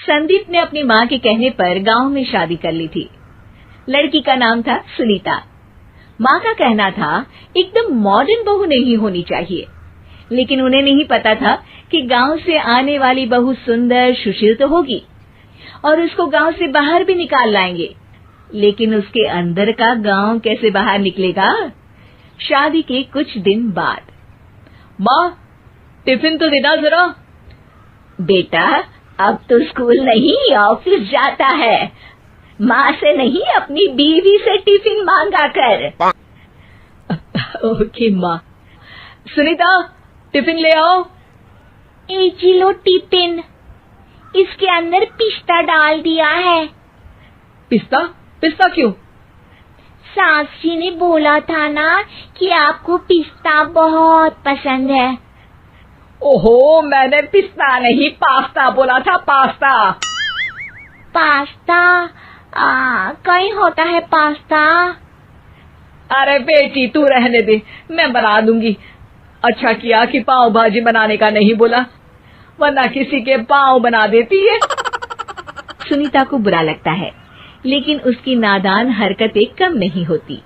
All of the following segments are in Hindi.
संदीप ने अपनी माँ के कहने पर गांव में शादी कर ली थी। लड़की का नाम था सुनीता। माँ का कहना था एकदम मॉडर्न बहू नहीं होनी चाहिए, लेकिन उन्हें नहीं पता था कि गांव से आने वाली बहू सुंदर सुशील तो होगी और उसको गांव से बाहर भी निकाल लाएंगे, लेकिन उसके अंदर का गांव कैसे बाहर निकलेगा। शादी के कुछ दिन बाद, माँ टिफिन तो देना जरा। बेटा अब तो स्कूल नहीं ऑफिस जाता है, माँ से नहीं अपनी बीवी से टिफिन मांगा कर। ओके माँ। सुनीता टिफिन ले आओ। एक किलो टिफिन, इसके अंदर पिस्ता डाल दिया है। पिस्ता? पिस्ता क्यों? सास जी ने बोला था ना कि आपको पिस्ता बहुत पसंद है। ओहो, मैंने पिस्ता नहीं पास्ता बोला था, पास्ता। पास्ता? कहीं होता है पास्ता? अरे बेटी तू रहने दे, मैं बना दूंगी। अच्छा किया कि पाव भाजी बनाने का नहीं बोला, वरना किसी के पाव बना देती है। सुनीता को बुरा लगता है, लेकिन उसकी नादान हरकतें कम नहीं होती।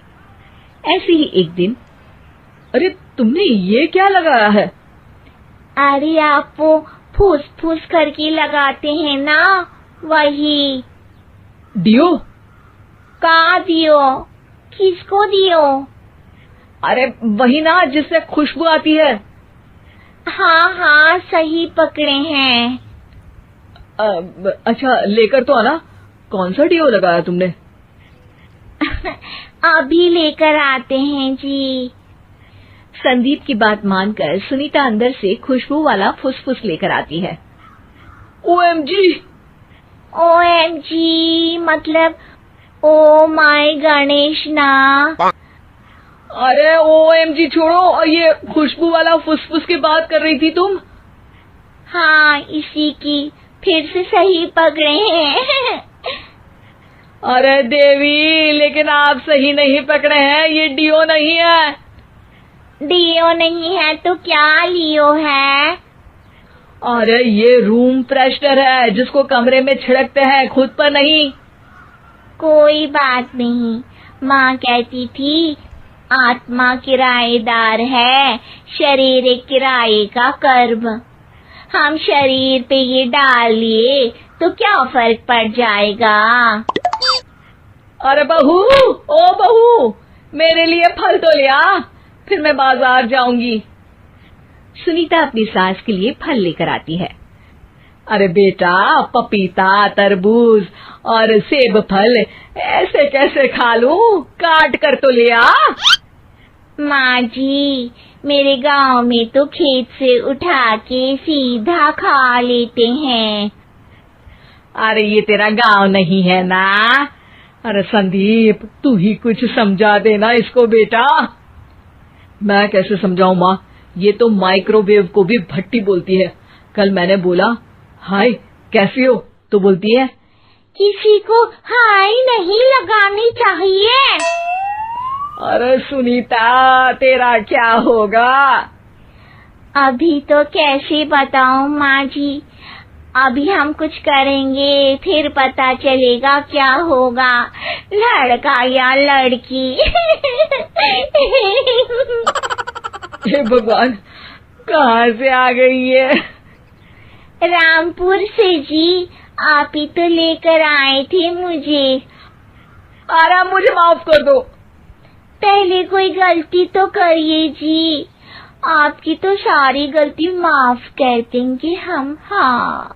ऐसे ही एक दिन, अरे तुमने ये क्या लगाया है? अरे आप वो फूस फूस करके लगाते हैं ना, वही। डियो? का दियो? किसको दियो? अरे वही ना जिससे खुशबू आती है। हाँ हाँ सही पकड़े हैं। अच्छा लेकर तो आना। कौन सा डियो लगाया तुमने? अभी लेकर आते हैं जी। संदीप की बात मानकर सुनीता अंदर से खुशबू वाला फुसफुस लेकर आती है। ओएमजी! ओएमजी मतलब ओ माय गणेश ना। अरे ओएमजी छोड़ो, और ये खुशबू वाला फुसफुस की बात कर रही थी तुम? हाँ इसी की, फिर से सही पकड़े हैं। अरे देवी, लेकिन आप सही नहीं पकड़े हैं, ये डियो नहीं है। डियो नहीं है तो क्या लियो है? अरे ये रूम फ्रेशनर है, जिसको कमरे में छिड़कते हैं, खुद पर नहीं। कोई बात नहीं, माँ कहती थी आत्मा किराएदार है, शरीर एक किराए का कर्म। हम शरीर पे ये डाल लिए तो क्या फर्क पड़ जाएगा। अरे बहू, ओ बहू, मेरे लिए फल तो ले आ, फिर मैं बाजार जाऊंगी। सुनीता अपनी सास के लिए फल लेकर आती है। अरे बेटा, पपीता, तरबूज और सेब फल ऐसे कैसे खा लूं? काट कर तो ले आ। माँ जी, मेरे गांव में तो खेत से उठा के सीधा खा लेते हैं। अरे ये तेरा गांव नहीं है ना। अरे संदीप, तू ही कुछ समझा देना इसको बेटा। मैं कैसे समझाऊं माँ, ये तो माइक्रोवेव को भी भट्टी बोलती है। कल मैंने बोला हाय कैसी हो, तो बोलती है किसी को हाय नहीं लगानी चाहिए। अरे सुनीता, तेरा क्या होगा? अभी तो कैसे बताऊं माँ जी, अभी हम कुछ करेंगे फिर पता चलेगा क्या होगा, लड़का या लड़की। हे भगवान, कहाँ से आ गई ये? रामपुर से जी, आप ही तो लेकर आए थे मुझे। अरे मुझे माफ कर दो। पहले कोई गलती तो करिए जी, आपकी तो सारी गलती माफ कर देंगे हम। हाँ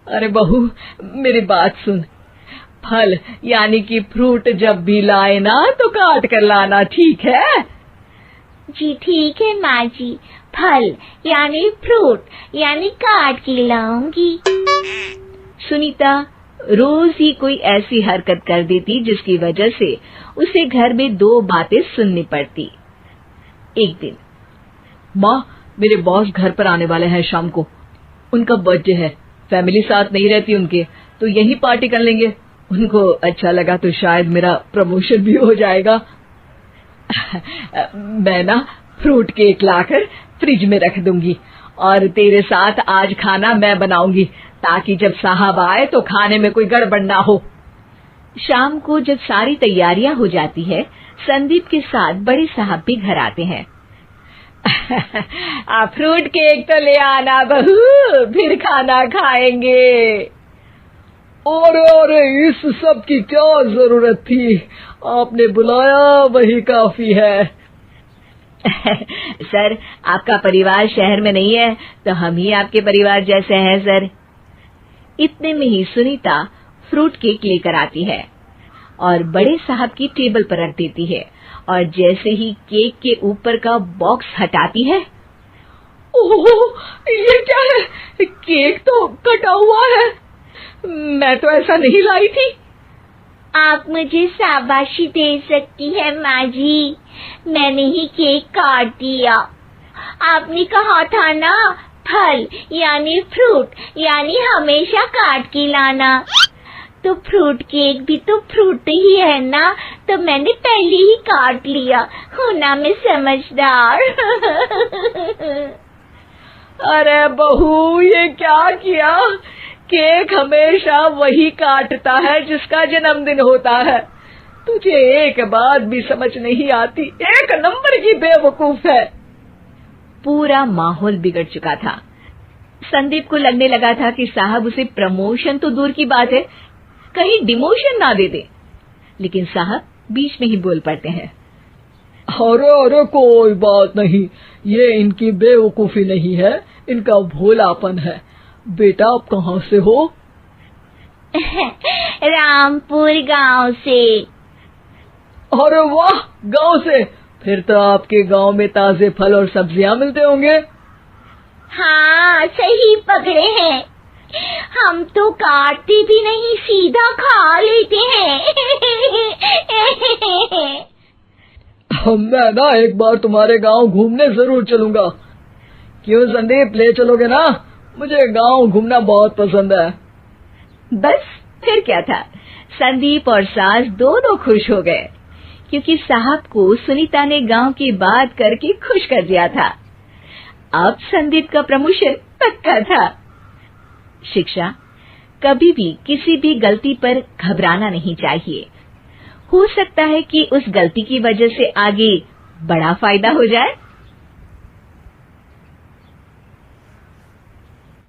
अरे बहू, मेरी बात सुन। फल यानी कि फ्रूट जब भी लाए ना तो काट कर लाना, ठीक है? जी ठीक है माँ जी, फल यानी फ्रूट यानी काट के लाऊंगी। सुनीता रोज ही कोई ऐसी हरकत कर देती जिसकी वजह से उसे घर में दो बातें सुननी पड़ती। एक दिन, माँ, मेरे बॉस घर पर आने वाले हैं शाम को। उनका बर्थडे है, फैमिली साथ नहीं रहती उनके, तो यही पार्टी कर लेंगे। उनको अच्छा लगा तो शायद मेरा प्रमोशन भी हो जाएगा। मैं ना फ्रूट केक लाकर फ्रिज में रख दूंगी और तेरे साथ आज खाना मैं बनाऊंगी, ताकि जब साहब आए तो खाने में कोई गड़बड़ ना हो। शाम को जब सारी तैयारियां हो जाती है, संदीप के साथ बड़े साहब भी घर आते हैं। आप फ्रूट केक तो ले आना बहू, फिर खाना खाएंगे। अरे इस सब की क्या जरूरत थी, आपने बुलाया वही काफी है। सर, आपका परिवार शहर में नहीं है तो हम ही आपके परिवार जैसे हैं सर। इतने में ही सुनीता फ्रूट केक लेकर आती है और बड़े साहब की टेबल पर रख देती है, और जैसे ही केक के ऊपर का बॉक्स हटाती है, ओह, ये क्या है? केक तो कटा हुआ है। मैं तो ऐसा नहीं लाई थी। आप मुझे शाबाशी दे सकती है माँ जी, मैंने ही केक काट दिया। आपने कहा था ना, फल यानी फ्रूट यानी हमेशा काट के लाना, तो फ्रूट केक भी तो फ्रूट ही है ना, तो मैंने पहले ही काट लिया। हूँ ना मैं समझदार। अरे बहू, ये क्या किया? केक हमेशा वही काटता है जिसका जन्मदिन होता है। तुझे एक बात भी समझ नहीं आती, एक नंबर की बेवकूफ है। पूरा माहौल बिगड़ चुका था। संदीप को लगने लगा था कि साहब उसे प्रमोशन तो दूर की बात है, कहीं डिमोशन ना दे दे, लेकिन साहब बीच में ही बोल पड़ते हैं। अरे कोई बात नहीं, ये इनकी बेवकूफी नहीं है, इनका भोलापन है। बेटा आप कहाँ से हो? रामपुर गांव से। अरे वाह, गांव से? फिर तो आपके गांव में ताजे फल और सब्जियां मिलते होंगे। हाँ, सही पकड़े हैं। हम तो काटते भी नहीं, सीधा खा लेते हैं। मैं ना एक बार तुम्हारे गांव घूमने जरूर चलूंगा। क्यों संदीप, ले चलोगे ना? मुझे गांव घूमना बहुत पसंद है। बस फिर क्या था, संदीप और सास दोनों खुश हो गए, क्योंकि साहब को सुनीता ने गांव की बात करके खुश कर दिया था। अब संदीप का प्रमोशन पक्का था। शिक्षा, कभी भी किसी भी गलती पर घबराना नहीं चाहिए। हो सकता है कि उस गलती की वजह से आगे बड़ा फायदा हो जाए।